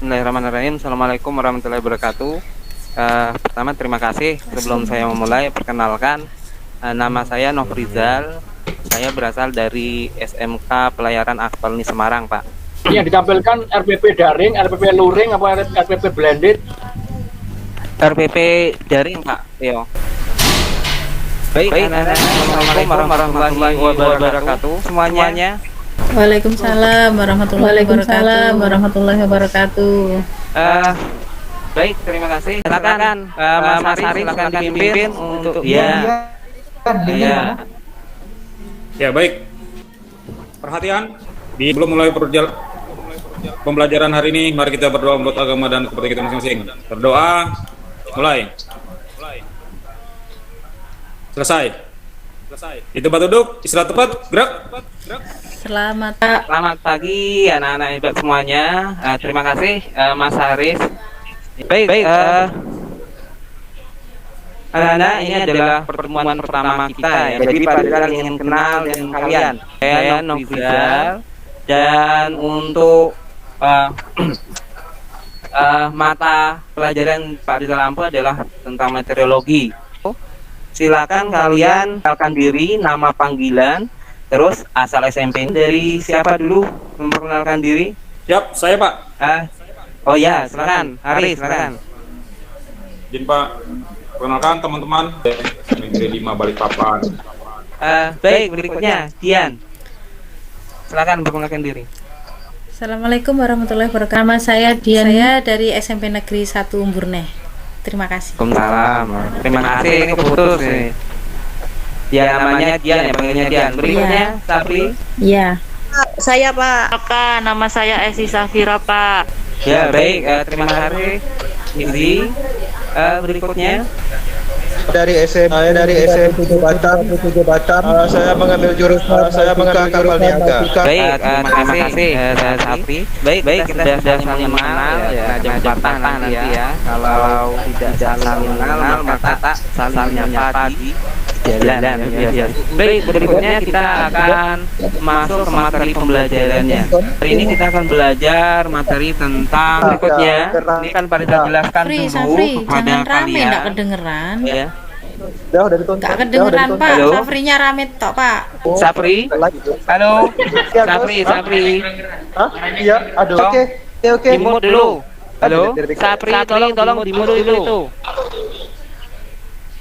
Bismillahirrahmanirrahim. Assalamualaikum warahmatullahi wabarakatuh. Pertama terima kasih. Sebelum saya memulai, perkenalkan nama saya Nofrizal. Saya berasal dari SMK Pelayaran Akpol Semarang, Pak. Yang ditampilkan RPP daring, RPP luring, apa RPP blended? RPP daring, Pak. Yo. Baik, Assalamualaikum warahmatullahi wabarakatuh semuanya. Waalaikumsalam warahmatullahi wabarakatuh. Baik, terima kasih. Silakan Mas Ari, silakan dipimpin untuk ya. Ya, baik. Perhatian, sebelum mulai pembelajaran hari ini, mari kita berdoa untuk agama dan kepada kita masing-masing. Berdoa, mulai. Selesai. Itu tempat duduk, istirahat tepat, gerak. Selamat pagi anak-anak hebat semuanya. Terima kasih Mas Haris. Baik, anak-anak, ini adalah pertemuan pertama kita ya. Jadi Pak Rizal ingin kenal dengan kalian. Saya Nofrizal, dan untuk mata pelajaran Pak Rizal ampu adalah tentang meteorologi. Silakan kalian kenalkan diri, nama panggilan, terus asal SMP. Dari siapa dulu memperkenalkan diri? Siap, saya Pak. Oh ya, silakan. Haris, silakan. Izin Pak, perkenalkan teman-teman Negeri 5 Balikpapan. Baik, berikutnya Dian. Silakan memperkenalkan diri. Assalamualaikum warahmatullahi wabarakatuh. Nama saya Dian, saya dari SMP Negeri 1 Umburneh. Terima kasih. Waalaikumsalam. Terima kasih. Ini putus nih. Dia namanya Dian ya, panggilnya Dian. Berikutnya Sapri. Iya. Saya Pak, nama saya Esi Safira Pak. Ya baik, terima kasih. Izzy. Berikutnya dari SMP Batam. Saya mengambil jurusan kapal niaga. Baik, terima kasih Sapri. Baik, kita sudah saling mengenal ya. Ada pepatah nanti ya. Kalau tidak saling mengenal maka tak saling menyapa di jalan. Baik, berikutnya kita akan masuk ke materi pembelajarannya. Hari ini kita akan belajar materi tentang berikutnya. Ini kan Pak Rizal jelaskan dulu Safri, kepada jangan rame, kalian. nggak kedengeran. Ya. Udah dituntut. Nggak kedengeran Pak, Halo? Safrinya rame tok Pak. Sapri, halo, Sapri. Hah? Iya, aduh. Oke. Dimut dulu. Halo, Sapri, tolong dimut dulu.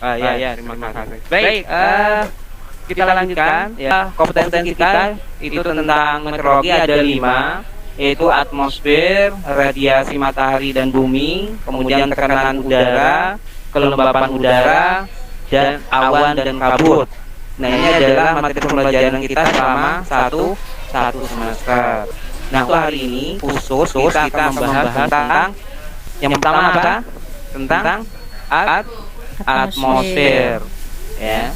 Ya, terima kasih. Baik, kita lanjutkan ya. Kompetensi kita itu tentang meteorologi ada 5, yaitu atmosfer, radiasi matahari dan bumi, kemudian tekanan udara, kelembapan udara, dan awan dan kabut. Nah, ini adalah materi pembelajaran kita selama satu semester. Nah, untuk hari ini khusus kita akan membahas tentang yang pertama apa? Tentang atmosfer. Ya.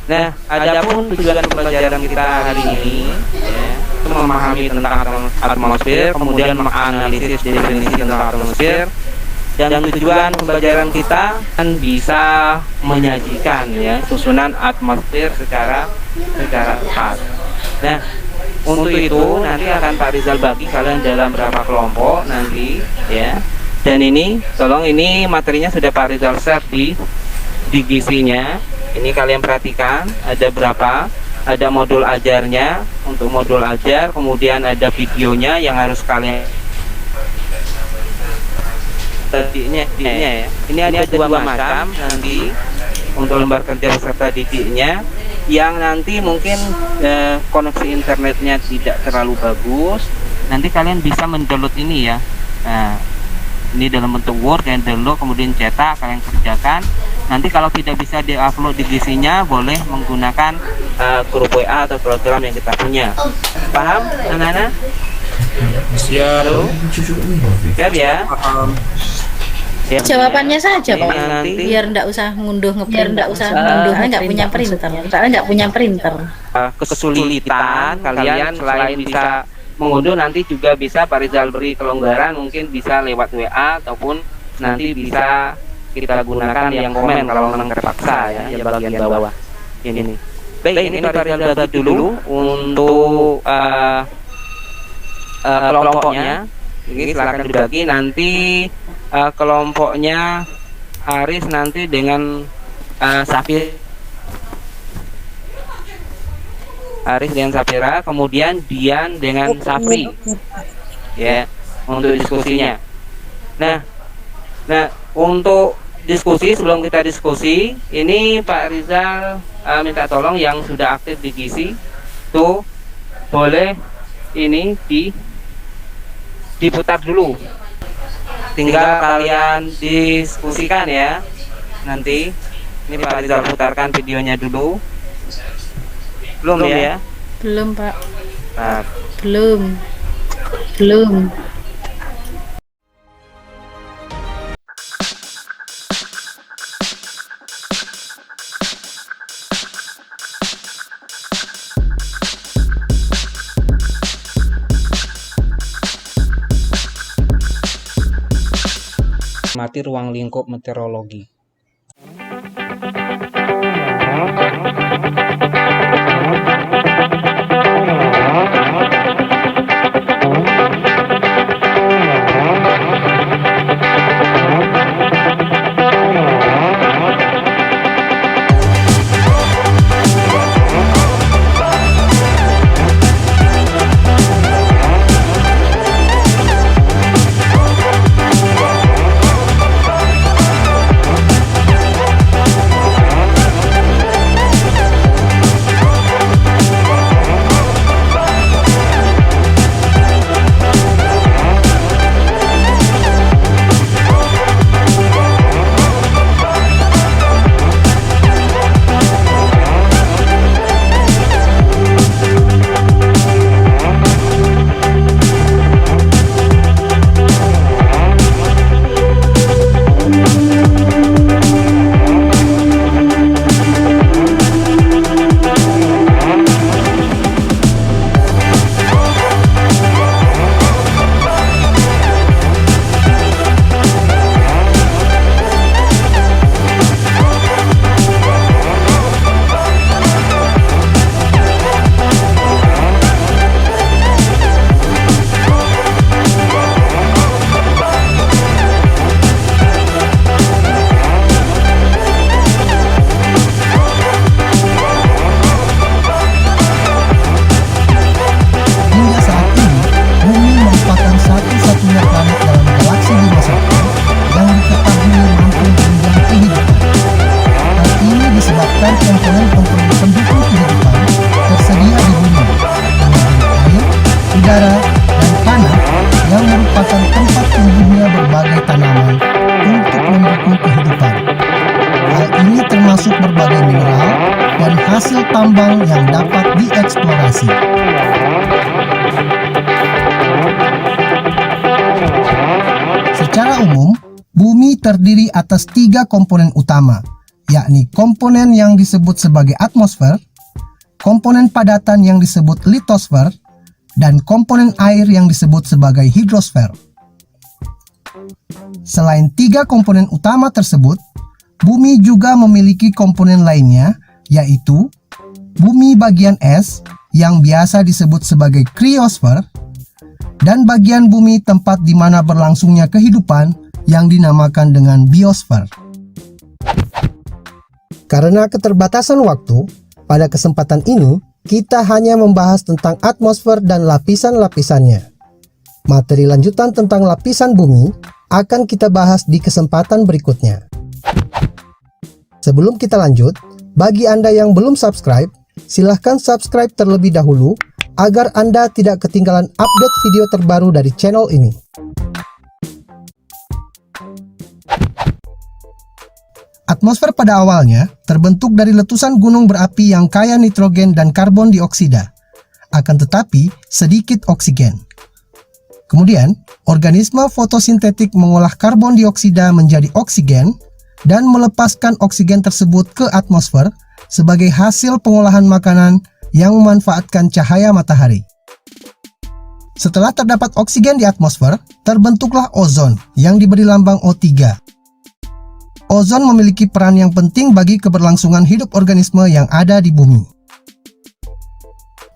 Nah, adapun tujuan pembelajaran kita hari ini ya, itu memahami tentang atmosfer, kemudian menganalisis definisi tentang atmosfer, dan tujuan pembelajaran kita kan bisa menyajikan ya susunan atmosfer secara tepat. Nah, untuk itu nanti akan Pak Rizal bagi kalian dalam berapa kelompok nanti ya. Dan ini tolong, ini materinya sudah Pak Rizal share di GC-nya. Ini kalian perhatikan ada berapa? Ada modul ajarnya, untuk modul ajar, kemudian ada videonya yang harus kalian didiknya ya. Ini ada dua macam nanti untuk lembar kerja beserta didiknya, yang nanti mungkin koneksi internetnya tidak terlalu bagus. Nanti kalian bisa mendownload ini ya. Nah, ini dalam bentuk Word, kalian download kemudian cetak, kalian kerjakan. Nanti kalau tidak bisa diupload di GC-nya, boleh menggunakan grup WA atau program yang kita punya. Paham anak-anak? Siap. Siap ya? Ya, Jawabannya saja Pak. nanti Biar nggak usah ngunduh nggak punya printer. Kesulitan kalian selain bisa mengunduh, nanti juga bisa Pak Rizal beri kelonggaran, mungkin bisa lewat WA ataupun nanti bisa kita gunakan yang komen kalau memang terpaksa ya, yang bagian bawah ini. Baik, ini Pak Rizal bagi dulu untuk kelompoknya. Ini silakan dibagi nanti kelompoknya Aris nanti dengan Safir. Aris dengan Safira, kemudian Dian dengan Safri, ya, untuk diskusinya. Nah, untuk diskusi, sebelum kita diskusi, ini Pak Rizal minta tolong yang sudah aktif di GISI tuh boleh ini diputar dulu. Tinggal kalian diskusikan ya. Nanti ini Pak Rizal putarkan videonya dulu. Belum ya? Belum, Pak. Nah, Belum. Mati ruang lingkup meteorologi. udara, dan tanah yang merupakan tempat tumbuhnya berbagai tanaman untuk mendukung kehidupan. Hal ini termasuk berbagai mineral dan hasil tambang yang dapat dieksplorasi. Secara umum, bumi terdiri atas 3 komponen utama, yakni komponen yang disebut sebagai atmosfer, komponen padatan yang disebut litosfer, dan komponen air yang disebut sebagai hidrosfer. Selain 3 komponen utama tersebut, bumi juga memiliki komponen lainnya, yaitu bumi bagian es yang biasa disebut sebagai kriosfer, dan bagian bumi tempat di mana berlangsungnya kehidupan yang dinamakan dengan biosfer. Karena keterbatasan waktu, pada kesempatan ini kita hanya membahas tentang atmosfer dan lapisan-lapisannya. Materi lanjutan tentang lapisan bumi akan kita bahas di kesempatan berikutnya. Sebelum kita lanjut, bagi Anda yang belum subscribe, silahkan subscribe terlebih dahulu agar Anda tidak ketinggalan update video terbaru dari channel ini. Atmosfer pada awalnya terbentuk dari letusan gunung berapi yang kaya nitrogen dan karbon dioksida, akan tetapi sedikit oksigen. Kemudian, organisme fotosintetik mengolah karbon dioksida menjadi oksigen dan melepaskan oksigen tersebut ke atmosfer sebagai hasil pengolahan makanan yang memanfaatkan cahaya matahari. Setelah terdapat oksigen di atmosfer, terbentuklah ozon yang diberi lambang O3. Ozon memiliki peran yang penting bagi keberlangsungan hidup organisme yang ada di bumi.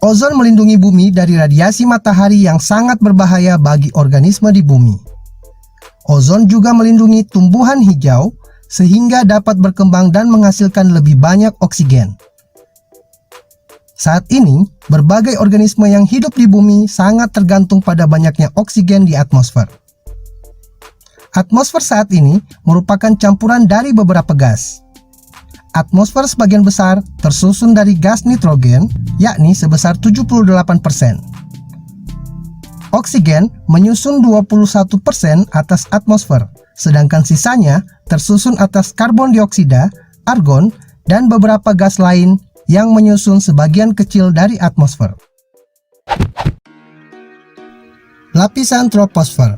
Ozon melindungi bumi dari radiasi matahari yang sangat berbahaya bagi organisme di bumi. Ozon juga melindungi tumbuhan hijau sehingga dapat berkembang dan menghasilkan lebih banyak oksigen. Saat ini, berbagai organisme yang hidup di bumi sangat tergantung pada banyaknya oksigen di atmosfer. Atmosfer saat ini merupakan campuran dari beberapa gas. Atmosfer sebagian besar tersusun dari gas nitrogen, yakni sebesar 78%. Oksigen menyusun 21% atas atmosfer, sedangkan sisanya tersusun atas karbon dioksida, argon, dan beberapa gas lain yang menyusun sebagian kecil dari atmosfer. Lapisan troposfer.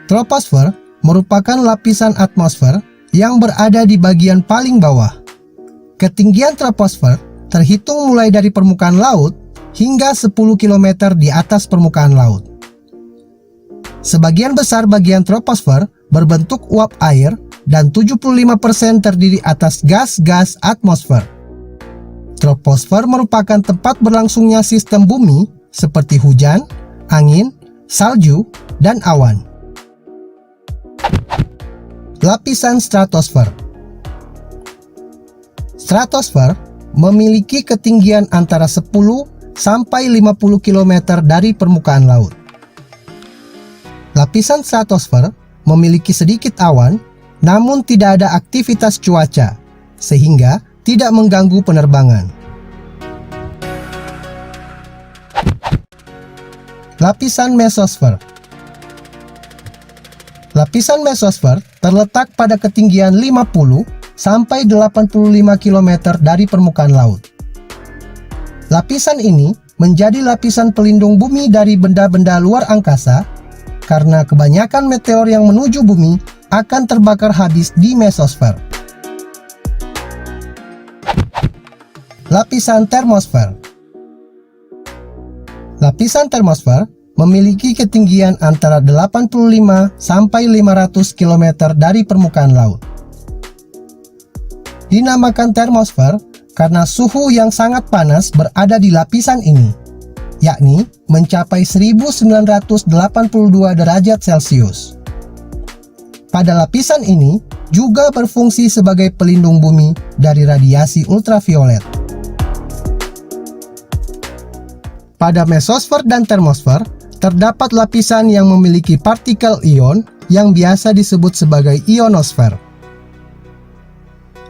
Troposfer merupakan lapisan atmosfer yang berada di bagian paling bawah. Ketinggian troposfer terhitung mulai dari permukaan laut hingga 10 km di atas permukaan laut. Sebagian besar bagian troposfer berbentuk uap air dan 75% terdiri atas gas-gas atmosfer. Troposfer merupakan tempat berlangsungnya sistem bumi seperti hujan, angin, salju, dan awan. Lapisan stratosfer. Stratosfer memiliki ketinggian antara 10 sampai 50 km dari permukaan laut. Lapisan stratosfer memiliki sedikit awan, namun tidak ada aktivitas cuaca, sehingga tidak mengganggu penerbangan. Lapisan mesosfer. Lapisan mesosfer terletak pada ketinggian 50 sampai 85 km dari permukaan laut. Lapisan ini menjadi lapisan pelindung bumi dari benda-benda luar angkasa karena kebanyakan meteor yang menuju bumi akan terbakar habis di mesosfer. Lapisan termosfer. Lapisan termosfer memiliki ketinggian antara 85 sampai 500 km dari permukaan laut. Dinamakan termosfer karena suhu yang sangat panas berada di lapisan ini, yakni mencapai 1982 derajat Celcius. Pada lapisan ini juga berfungsi sebagai pelindung bumi dari radiasi ultraviolet. Pada mesosfer dan termosfer, terdapat lapisan yang memiliki partikel ion yang biasa disebut sebagai ionosfer.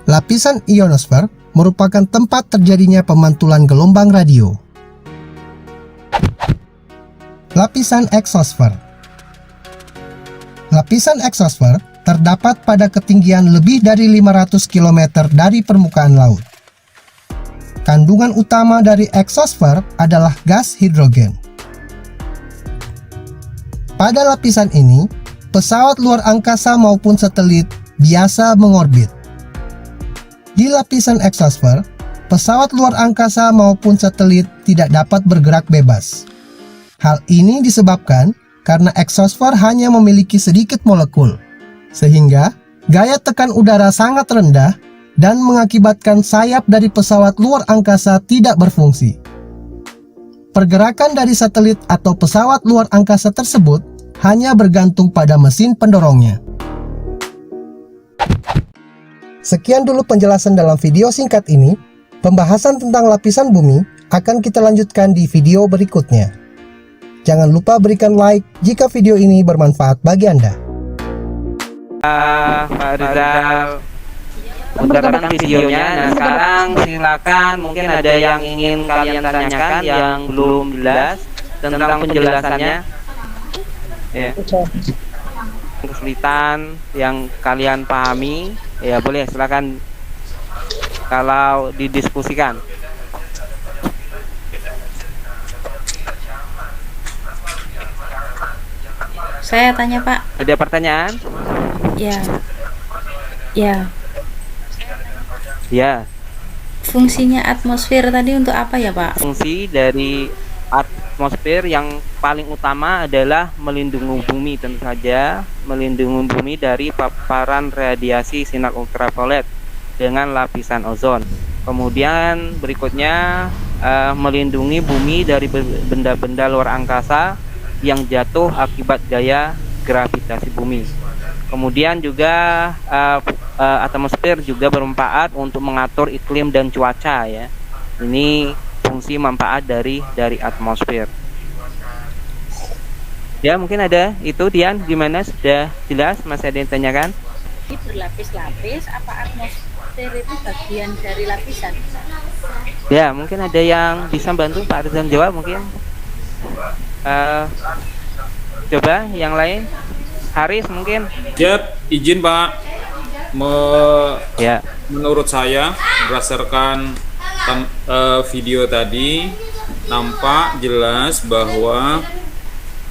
Lapisan ionosfer merupakan tempat terjadinya pemantulan gelombang radio. Lapisan eksosfer. Lapisan eksosfer terdapat pada ketinggian lebih dari 500 km dari permukaan laut. Kandungan utama dari eksosfer adalah gas hidrogen. Pada lapisan ini, pesawat luar angkasa maupun satelit biasa mengorbit. Di lapisan eksosfer, pesawat luar angkasa maupun satelit tidak dapat bergerak bebas. Hal ini disebabkan karena eksosfer hanya memiliki sedikit molekul, sehingga gaya tekan udara sangat rendah dan mengakibatkan sayap dari pesawat luar angkasa tidak berfungsi. Pergerakan dari satelit atau pesawat luar angkasa tersebut hanya bergantung pada mesin pendorongnya. Sekian dulu penjelasan dalam video singkat ini. Pembahasan tentang lapisan bumi akan kita lanjutkan di video berikutnya. Jangan lupa berikan like jika video ini bermanfaat bagi Anda. Pak Rizal, udah videonya. Nah sekarang silakan, mungkin ada yang ingin kalian tanyakan yang belum jelas tentang penjelasannya. Ya. Kesulitan yang kalian pahami, ya boleh silakan kalau didiskusikan. Saya tanya Pak. Ada pertanyaan? Ya. Ya. Fungsinya atmosfer tadi untuk apa ya Pak? Fungsi dari atmosfer yang paling utama adalah melindungi bumi, tentu saja melindungi bumi dari paparan radiasi sinar ultraviolet dengan lapisan ozon. Kemudian berikutnya melindungi bumi dari benda-benda luar angkasa yang jatuh akibat gaya gravitasi bumi. Kemudian juga atmosfer juga bermanfaat untuk mengatur iklim dan cuaca ya. Ini fungsi manfaat dari atmosfer. Ya mungkin ada itu. Dian, gimana, sudah jelas? Masih ada yang tanyakan? Ini berlapis-lapis, apa atmosfer itu bagian dari lapisan? Ya mungkin ada yang bisa bantu Pak Rizal jawab mungkin. Coba yang lain. Haris mungkin. Siap, izin Pak. Ya. Menurut saya berdasarkan video tadi nampak jelas bahwa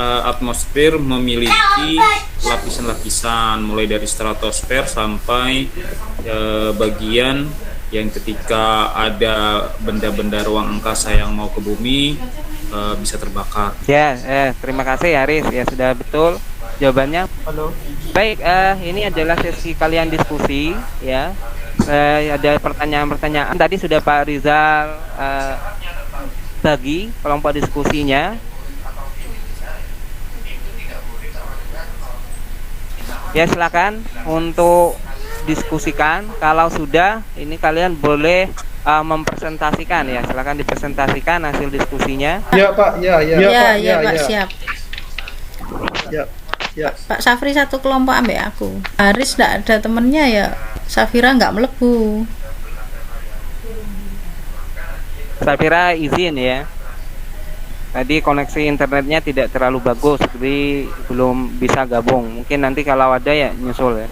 atmosfer memiliki lapisan-lapisan mulai dari stratosfer sampai bagian yang ketika ada benda-benda ruang angkasa yang mau ke bumi bisa terbakar. Ya, terima kasih Haris, ya sudah betul jawabannya. Halo. Baik, ini adalah sesi kalian diskusi ya. Ada pertanyaan-pertanyaan tadi sudah Pak Rizal bagi kelompok diskusinya. Ya silakan untuk diskusikan. Kalau sudah, ini kalian boleh mempresentasikan ya. Silakan dipresentasikan hasil diskusinya. Ya Pak, ya Pak, siap. Ya. Pak Safri satu kelompok ambek aku. Haris nggak ada temennya ya. Safira nggak melebu. Safira izin ya. Tadi koneksi internetnya tidak terlalu bagus, jadi belum bisa gabung. Mungkin nanti kalau ada ya nyusul ya.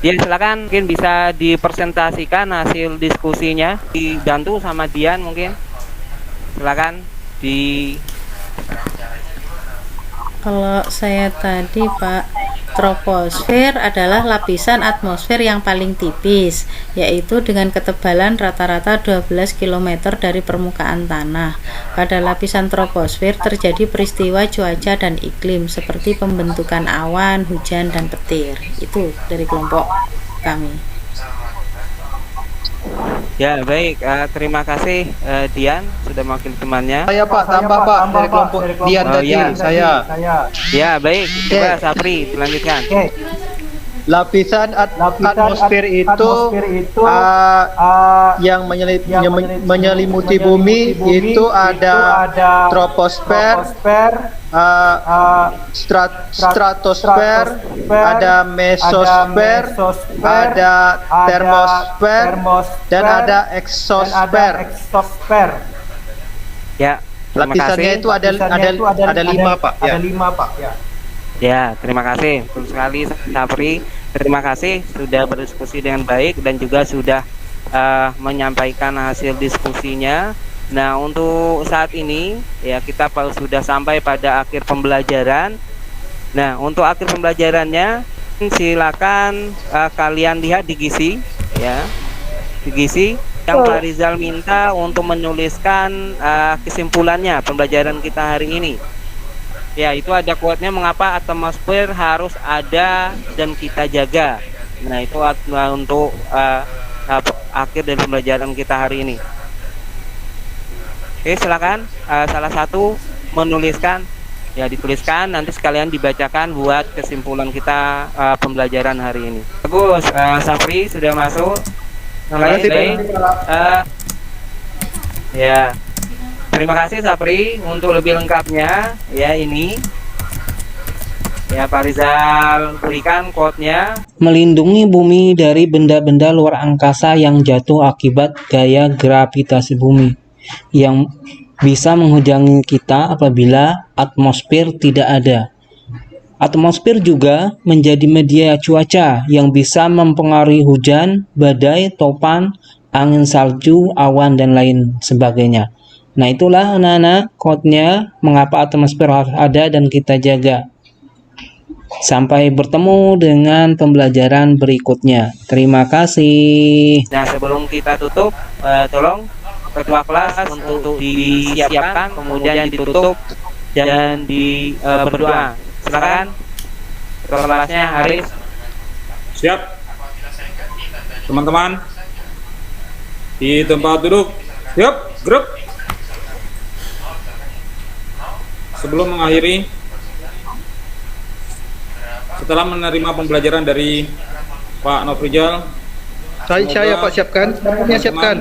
Ya silakan, mungkin bisa dipresentasikan hasil diskusinya, dibantu sama Dian mungkin. Silakan di. Kalau saya tadi Pak, troposfer adalah lapisan atmosfer yang paling tipis, yaitu dengan ketebalan rata-rata 12 km dari permukaan tanah. Pada lapisan troposfer terjadi peristiwa cuaca dan iklim seperti pembentukan awan, hujan, dan petir. Itu dari kelompok kami. Ya baik, terima kasih Dian sudah mewakili temannya. Saya Pak, tambah Pak dari kelompok Dian tadi. Iya. Saya. Ya baik, coba Sapri dilanjutkan. Lapisan atmosfer itu yang menyelimuti bumi itu ada troposfer, stratosfer, ada mesosfer, ada termosfer, dan ada eksosfer. Ya, terima Lapisannya kasih. itu ada 5 Pak. Ya. Ya, terima kasih. Betul sekali Sapri. Terima kasih sudah berdiskusi dengan baik dan juga sudah menyampaikan hasil diskusinya. Nah, untuk saat ini ya kita sudah sampai pada akhir pembelajaran. Nah, untuk akhir pembelajarannya silakan kalian lihat di gizi ya. Di gizi yang Pak Rizal minta untuk menuliskan kesimpulannya pembelajaran kita hari ini. Ya, itu ada quote-nya, mengapa atmosfer harus ada dan kita jaga. Nah, itu untuk akhir dari pembelajaran kita hari ini. Oke, silakan salah satu menuliskan, ya dituliskan, nanti sekalian dibacakan buat kesimpulan kita pembelajaran hari ini. Bagus, Safri sudah masuk. Yang lain, baik. Ya. Terima kasih Sapri. Untuk lebih lengkapnya ya ini ya Pak Rizal berikan quote-nya. Melindungi bumi dari benda-benda luar angkasa yang jatuh akibat gaya gravitasi bumi yang bisa menghujani kita apabila atmosfer tidak ada. Atmosfer juga menjadi media cuaca yang bisa mempengaruhi hujan, badai, topan, angin salju, awan, dan lain sebagainya. Nah, itulah anak-anak quote-nya, mengapa atmosfer harus ada dan kita jaga. Sampai bertemu dengan pembelajaran berikutnya. Terima kasih. Nah, sebelum kita tutup, tolong ketua kelas untuk disiapkan, kemudian ditutup dan berdoa. Silakan. Ketua kelasnya Haris. Siap. Teman-teman, Di tempat duduk. Siap, gerak. Sebelum mengakhiri, setelah menerima pembelajaran dari Pak Nofrijal, Saya Pak siapkan. Siapkan.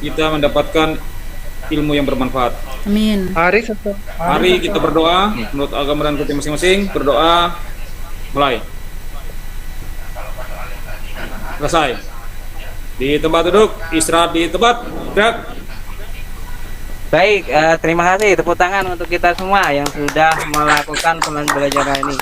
kita mendapatkan ilmu yang bermanfaat. Amin. Mari kita berdoa menurut agama dan kultur masing-masing. Berdoa, mulai. Selesai. Di tempat duduk, istirahat di tempat. Gerak. Baik, terima kasih tepuk tangan untuk kita semua yang sudah melakukan pembelajaran ini.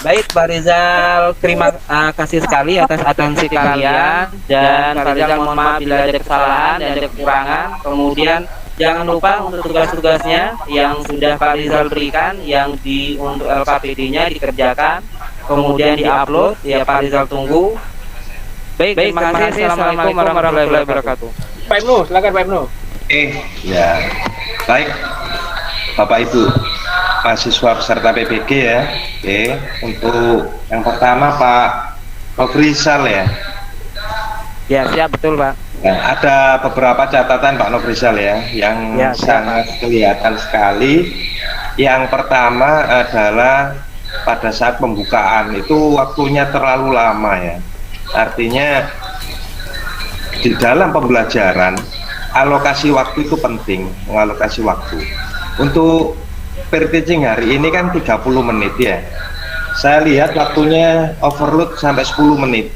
Baik, Pak Rizal, terima kasih sekali atas atensi kalian, dan Pak Rizal mohon maaf bila ada kesalahan dan ada kekurangan. Kemudian jangan lupa untuk tugas-tugasnya yang sudah Pak Rizal berikan, yang untuk LKPD-nya dikerjakan, kemudian diupload, ya Pak Rizal tunggu. Baik, terima kasih. Assalamualaikum warahmatullahi wabarakatuh. Pak Ibnu, silakan Pak Ibnu. Ya, baik Bapak Ibu mahasiswa peserta PBG ya. Oke, untuk yang pertama Pak Nofrizal ya. Ya, siap, betul Pak. Nah, ada beberapa catatan Pak Nofrizal ya yang sangat kelihatan sekali. Yang pertama adalah pada saat pembukaan itu waktunya terlalu lama ya. Artinya di dalam pembelajaran alokasi waktu itu penting, mengalokasi waktu. Untuk peer teaching hari ini kan 30 menit ya. Saya lihat waktunya overload sampai 10 menit.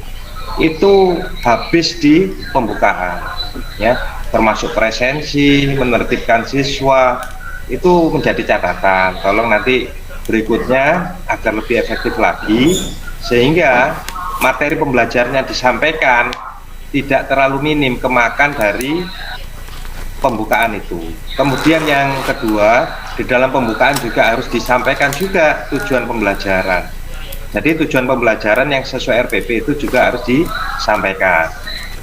Itu habis di pembukaan ya, termasuk presensi, menertibkan siswa. Itu menjadi catatan. Tolong nanti berikutnya agar lebih efektif lagi, sehingga materi pembelajarannya disampaikan tidak terlalu minim kemakan dari pembukaan itu. Kemudian yang kedua, di dalam pembukaan juga harus disampaikan juga tujuan pembelajaran. Jadi tujuan pembelajaran yang sesuai RPP itu juga harus disampaikan.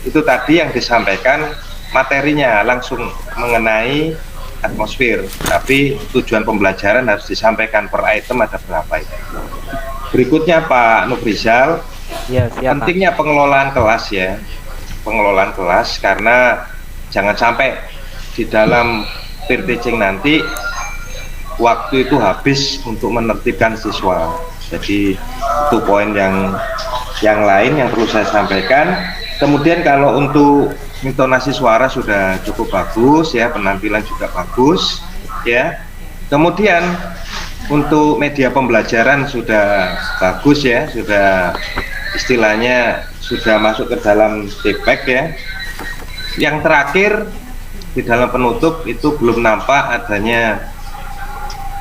Itu tadi yang disampaikan materinya langsung mengenai atmosfer, tapi tujuan pembelajaran harus disampaikan per item ada berapa itu. Berikutnya Pak Nofrizal, Ya, siap, pentingnya pengelolaan kelas ya. Pengelolaan kelas, karena jangan sampai di dalam peer teaching nanti waktu itu habis untuk menertibkan siswa. Jadi itu poin yang lain yang perlu saya sampaikan. Kemudian kalau untuk intonasi suara sudah cukup bagus ya, penampilan juga bagus ya. Kemudian untuk media pembelajaran sudah bagus ya, sudah istilahnya sudah masuk ke dalam feedback ya. Yang terakhir, di dalam penutup itu belum nampak adanya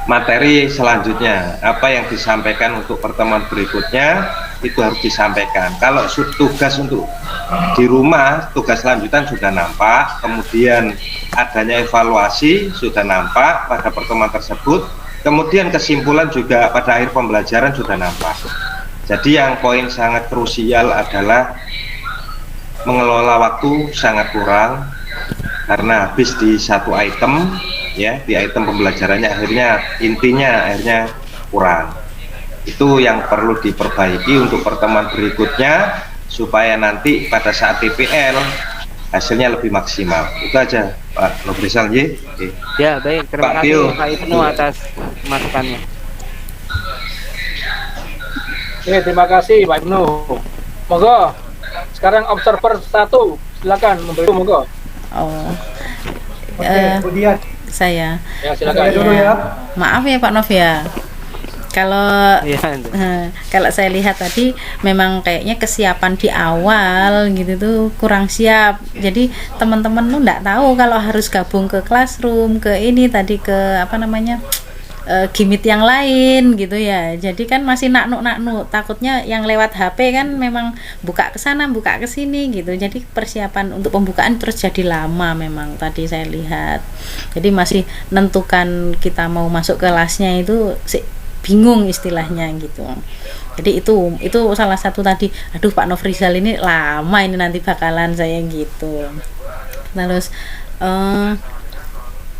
materi selanjutnya, apa yang disampaikan untuk pertemuan berikutnya itu harus disampaikan. Kalau tugas untuk di rumah, tugas lanjutan sudah nampak, kemudian adanya evaluasi sudah nampak pada pertemuan tersebut, kemudian kesimpulan juga pada akhir pembelajaran sudah nampak. Jadi yang poin sangat krusial adalah mengelola waktu sangat kurang, karena habis di satu item ya, di item pembelajarannya intinya kurang. Itu yang perlu diperbaiki untuk pertemuan berikutnya, supaya nanti pada saat TPL hasilnya lebih maksimal. Itu aja Pak Nofrizal ya. Ya, baik, terima Pak kasih Tio. Pak Ibnu atas masukannya. Oke, terima kasih Pak Ibnu. Monggo. Sekarang observer 1, silakan memberi monggo. Oh. Kemudian Saya. Ya, silakan. Ya. Maaf ya Pak Nov ya. Kalau Iya, kalau saya lihat tadi memang kayaknya kesiapan di awal gitu tuh kurang siap. Jadi teman-teman tuh nggak tahu kalau harus gabung ke classroom, ke ini tadi ke apa namanya? Gimit yang lain gitu ya. Jadi kan masih naknuk takutnya yang lewat HP kan memang buka ke sana buka ke sini gitu. Jadi persiapan untuk pembukaan terus jadi lama memang tadi saya lihat. Jadi masih nentukan kita mau masuk kelasnya itu bingung istilahnya gitu. Jadi itu salah satu tadi, aduh Pak Nofrizal ini lama ini nanti bakalan saya gitu. Terus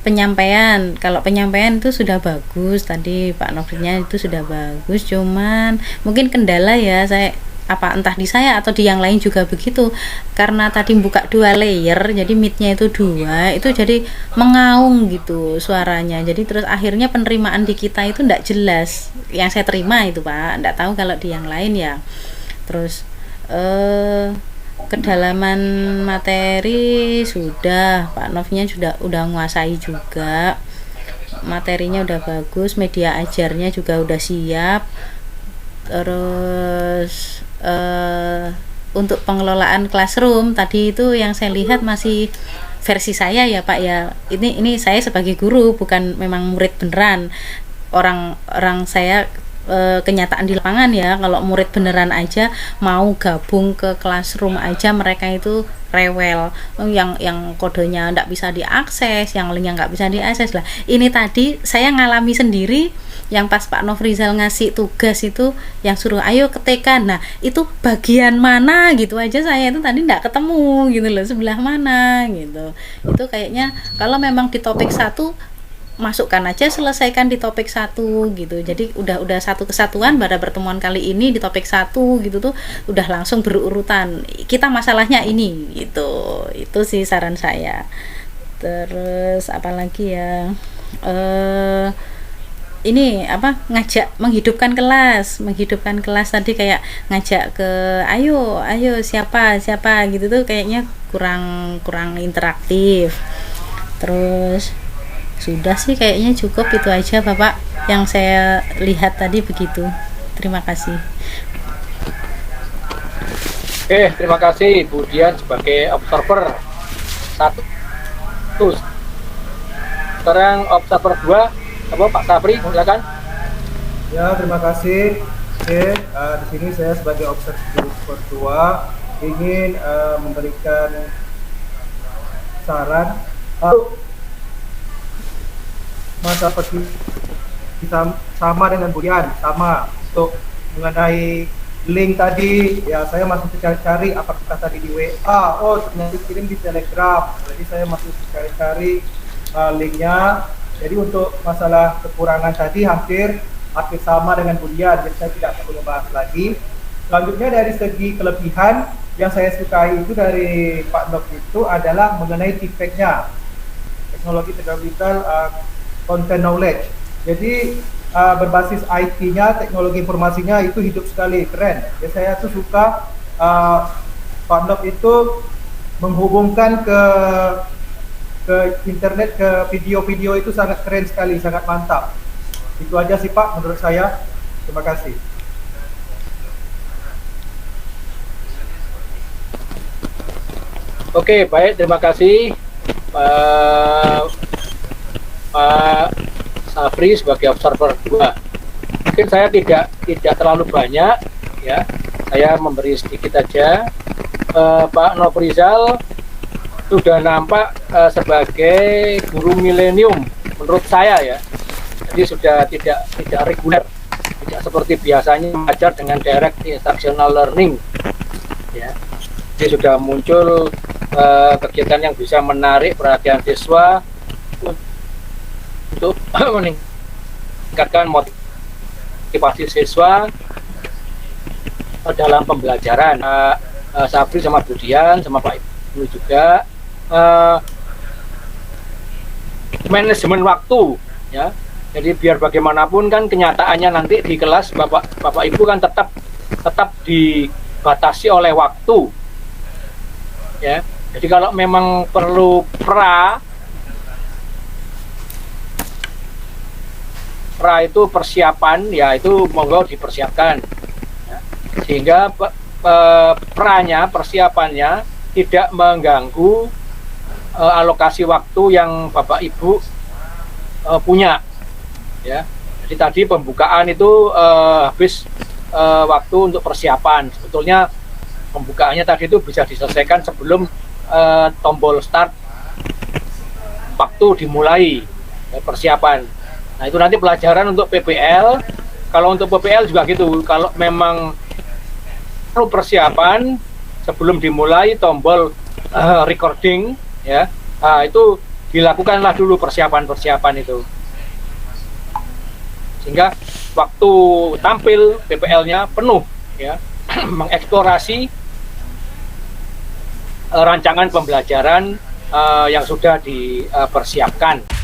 penyampaian, kalau penyampaian itu sudah bagus tadi Pak Nofrinya itu sudah bagus, cuman mungkin kendala ya, saya apa entah di saya atau di yang lain juga begitu, karena tadi buka 2 layer jadi mic-nya itu 2, itu jadi mengaung gitu suaranya, jadi terus akhirnya penerimaan di kita itu enggak jelas, yang saya terima itu Pak, enggak tahu kalau di yang lain ya. Terus kedalaman materi sudah, Pak Novnya udah nguasai juga, materinya udah bagus, media ajarnya juga udah siap. Terus untuk pengelolaan classroom tadi itu yang saya lihat masih versi saya ya Pak ya. Ini saya sebagai guru, bukan memang murid beneran. Orang saya kenyataan di lapangan ya, kalau murid beneran aja mau gabung ke classroom aja mereka itu rewel, yang kodenya nggak bisa diakses, yang linknya nggak bisa diakses lah. Ini tadi saya ngalami sendiri, yang pas Pak Nofrizal ngasih tugas itu yang suruh ayo ketikkan, nah itu bagian mana gitu aja saya itu tadi nggak ketemu gitu loh, sebelah mana gitu. Itu kayaknya kalau memang di topik 1 masukkan aja, selesaikan di topik 1 gitu. Jadi udah satu kesatuan pada pertemuan kali ini di topik 1 gitu tuh udah langsung berurutan. Kita masalahnya ini gitu. Itu sih saran saya. Terus apalagi ya? Ini apa, ngajak menghidupkan kelas tadi, kayak ngajak ke ayo siapa gitu tuh kayaknya kurang interaktif. Terus sudah sih kayaknya cukup, itu aja Bapak yang saya lihat tadi begitu. Terima kasih. Oke, terima kasih Bu Dian sebagai observer 1. Sekarang observer 2 apa Pak Sabri, silakan. Ya, terima kasih. Oke, di sini saya sebagai observer 2 ingin memberikan saran. Masa seperti kita sama dengan Budian, sama untuk mengenai link tadi ya, saya masih cari-cari apakah tadi di WA, oh ternyata dikirim di Telegram, jadi saya masih cari-cari linknya. Jadi untuk masalah kekurangan tadi hampir sama dengan Budian, jadi saya tidak perlu membahas lagi. Selanjutnya dari segi kelebihan yang saya sukai itu dari Pak Nok itu adalah mengenai TIFEC-nya, teknologi technological content knowledge. Jadi berbasis IT-nya, teknologi informasinya itu hidup sekali, keren. Ya, saya tuh suka Pak Nok itu menghubungkan ke internet, ke video-video itu sangat keren sekali, sangat mantap. Itu aja sih Pak menurut saya. Terima kasih. Oke, baik, terima kasih Pak Sabri sebagai observer 2. Mungkin saya tidak terlalu banyak ya, saya memberi sedikit aja. Pak Nofrizal sudah nampak sebagai guru milenium menurut saya ya. Jadi sudah tidak reguler, tidak seperti biasanya mengajar dengan direct instructional learning ya. Jadi sudah muncul kegiatan yang bisa menarik perhatian siswa untuk meningkatkan motivasi siswa dalam pembelajaran. Sabri sama Budian sama Pak Ibnu juga manajemen waktu ya. Jadi biar bagaimanapun kan kenyataannya nanti di kelas Bapak Ibu kan tetap dibatasi oleh waktu ya. Jadi kalau memang perlu pra itu persiapan ya, itu monggo dipersiapkan ya. Sehingga persiapannya tidak mengganggu alokasi waktu yang Bapak Ibu punya ya. Jadi tadi pembukaan itu habis waktu untuk persiapan. Sebetulnya pembukaannya tadi itu bisa diselesaikan sebelum tombol start waktu dimulai persiapan. Nah itu nanti pelajaran untuk PPL. Kalau untuk PPL juga gitu, kalau memang perlu persiapan sebelum dimulai tombol recording ya, itu dilakukanlah dulu persiapan itu, sehingga waktu tampil PPL-nya penuh ya. mengeksplorasi rancangan pembelajaran yang sudah dipersiapkan.